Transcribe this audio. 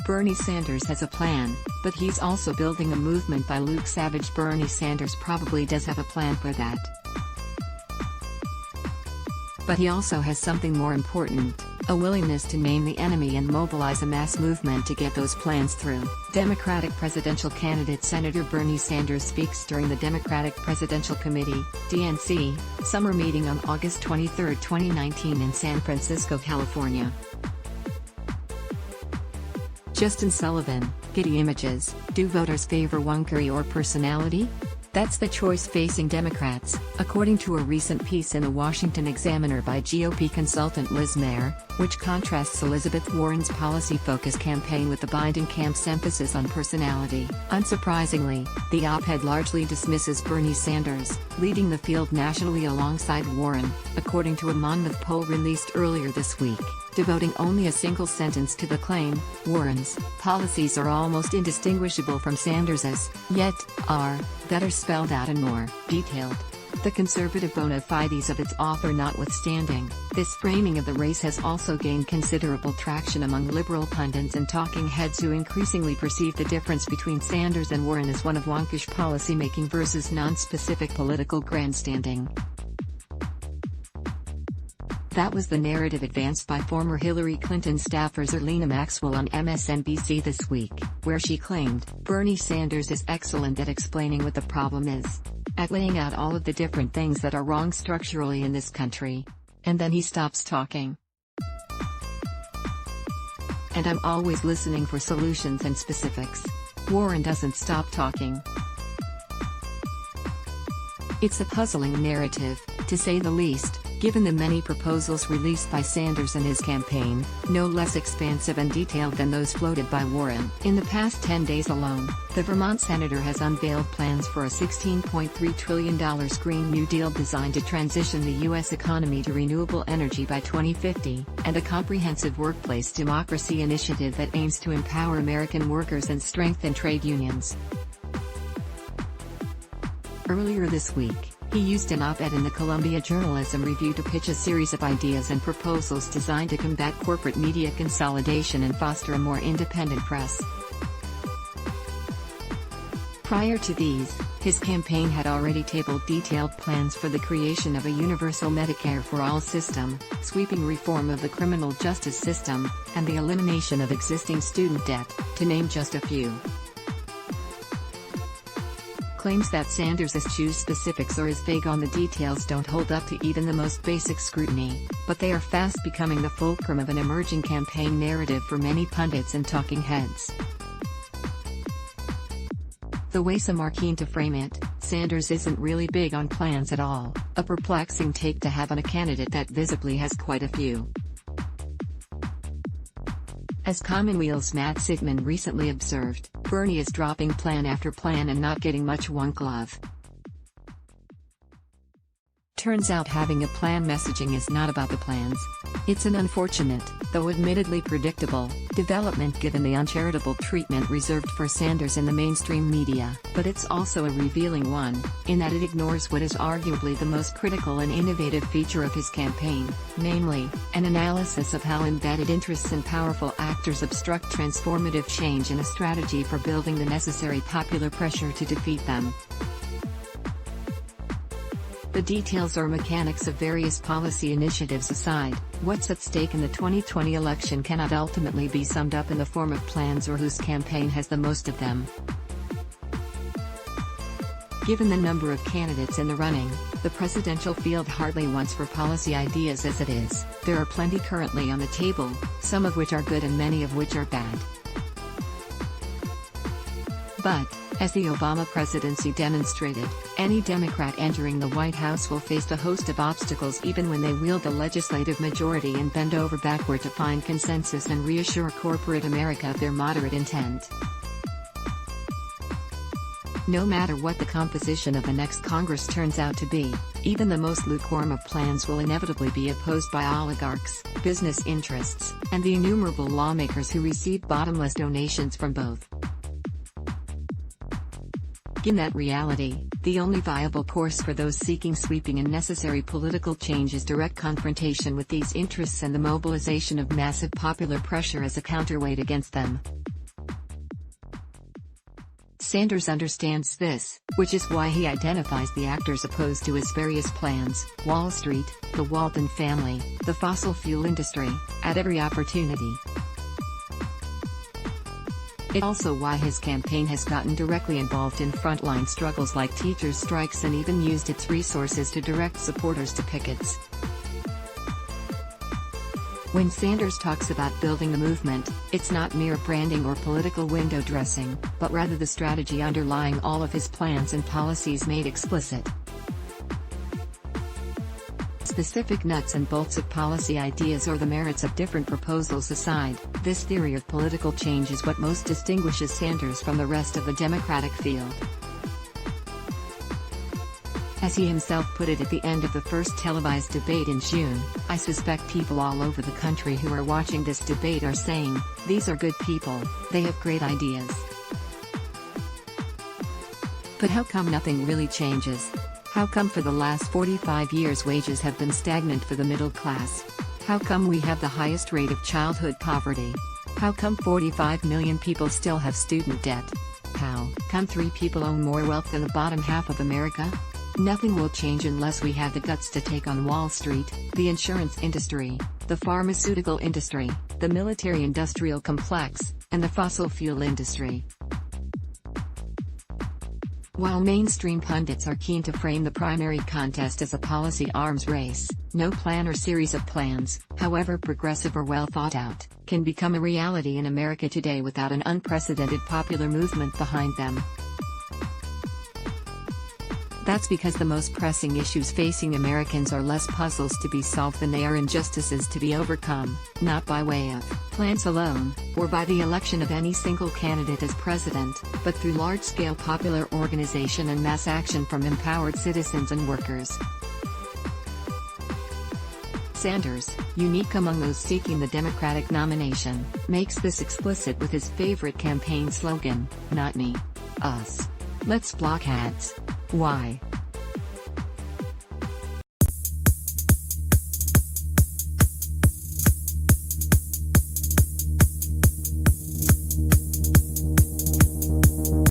Bernie Sanders has a plan, but he's also building a movement by Luke Savage. Bernie Sanders probably does have a plan for that. But he also has something more important, a willingness to name the enemy and mobilize a mass movement to get those plans through. Democratic presidential candidate Senator Bernie Sanders speaks during the Democratic Presidential Committee, DNC, summer meeting on August 23, 2019 in San Francisco, California. Justin Sullivan, Getty Images. Do voters favor wonkery or personality? That's the choice facing Democrats, according to a recent piece in the Washington Examiner by GOP consultant Liz Mayer, which contrasts Elizabeth Warren's policy-focused campaign with the Biden camp's emphasis on personality. Unsurprisingly, the op-ed largely dismisses Bernie Sanders, leading the field nationally alongside Warren, according to a Monmouth poll released earlier this week, devoting only a single sentence to the claim: Warren's policies are almost indistinguishable from Sanders's, yet are better spelled out and more detailed. The conservative bona fides of its author notwithstanding, this framing of the race has also gained considerable traction among liberal pundits and talking heads who increasingly perceive the difference between Sanders and Warren as one of wonkish policymaking versus non-specific political grandstanding. That was the narrative advanced by former Hillary Clinton staffer Zerlina Maxwell on MSNBC this week, where she claimed, Bernie Sanders is excellent at explaining what the problem is, at laying out all of the different things that are wrong structurally in this country. And then he stops talking. And I'm always listening for solutions and specifics. Warren doesn't stop talking. It's a puzzling narrative, to say the least, given the many proposals released by Sanders and his campaign, no less expansive and detailed than those floated by Warren. In the past 10 days alone, the Vermont senator has unveiled plans for a $16.3 trillion Green New Deal designed to transition the U.S. economy to renewable energy by 2050, and a comprehensive workplace democracy initiative that aims to empower American workers and strengthen trade unions. Earlier this week, he used an op-ed in the Columbia Journalism Review to pitch a series of ideas and proposals designed to combat corporate media consolidation and foster a more independent press. Prior to these, his campaign had already tabled detailed plans for the creation of a universal Medicare for all system, sweeping reform of the criminal justice system, and the elimination of existing student debt, to name just a few. Claims that Sanders eschews specifics or is vague on the details don't hold up to even the most basic scrutiny, but they are fast becoming the fulcrum of an emerging campaign narrative for many pundits and talking heads. The way some are keen to frame it, Sanders isn't really big on plans at all, a perplexing take to have on a candidate that visibly has quite a few. As Commonweal's Matt Sitman recently observed, Bernie is dropping plan after plan and not getting much wonk love. Turns out having a plan messaging is not about the plans. It's an unfortunate, though admittedly predictable, development given the uncharitable treatment reserved for Sanders in the mainstream media. But it's also a revealing one, in that it ignores what is arguably the most critical and innovative feature of his campaign, namely, an analysis of how embedded interests and powerful actors obstruct transformative change and a strategy for building the necessary popular pressure to defeat them. The details or mechanics of various policy initiatives aside, what's at stake in the 2020 election cannot ultimately be summed up in the form of plans or whose campaign has the most of them. Given the number of candidates in the running, the presidential field hardly wants for policy ideas as it is. There are plenty currently on the table, some of which are good and many of which are bad. But, as the Obama presidency demonstrated, any Democrat entering the White House will face a host of obstacles even when they wield the legislative majority and bend over backward to find consensus and reassure corporate America of their moderate intent. No matter what the composition of the next Congress turns out to be, even the most lukewarm of plans will inevitably be opposed by oligarchs, business interests, and the innumerable lawmakers who receive bottomless donations from both. In that reality, the only viable course for those seeking sweeping and necessary political change is direct confrontation with these interests and the mobilization of massive popular pressure as a counterweight against them. Sanders understands this, which is why he identifies the actors opposed to his various plans: Wall Street, the Walton family, the fossil fuel industry, at every opportunity. It's also why his campaign has gotten directly involved in frontline struggles like teachers' strikes and even used its resources to direct supporters to pickets. When Sanders talks about building the movement, it's not mere branding or political window dressing, but rather the strategy underlying all of his plans and policies made explicit. Specific nuts and bolts of policy ideas or the merits of different proposals aside, this theory of political change is what most distinguishes Sanders from the rest of the Democratic field. As he himself put it at the end of the first televised debate in June, "I suspect people all over the country who are watching this debate are saying, 'These are good people, they have great ideas.' But how come nothing really changes? How come for the last 45 years wages have been stagnant for the middle class? How come we have the highest rate of childhood poverty? How come 45 million people still have student debt? How come 3 people own more wealth than the bottom half of America?" Nothing will change unless we have the guts to take on Wall Street, the insurance industry, the pharmaceutical industry, the military-industrial complex, and the fossil fuel industry. While mainstream pundits are keen to frame the primary contest as a policy arms race, no plan or series of plans, however progressive or well thought out, can become a reality in America today without an unprecedented popular movement behind them. That's because the most pressing issues facing Americans are less puzzles to be solved than they are injustices to be overcome, not by way of plans alone, or by the election of any single candidate as president, but through large-scale popular organization and mass action from empowered citizens and workers. Sanders, unique among those seeking the Democratic nomination, makes this explicit with his favorite campaign slogan, "Not me. Us. Let's block ads." Why?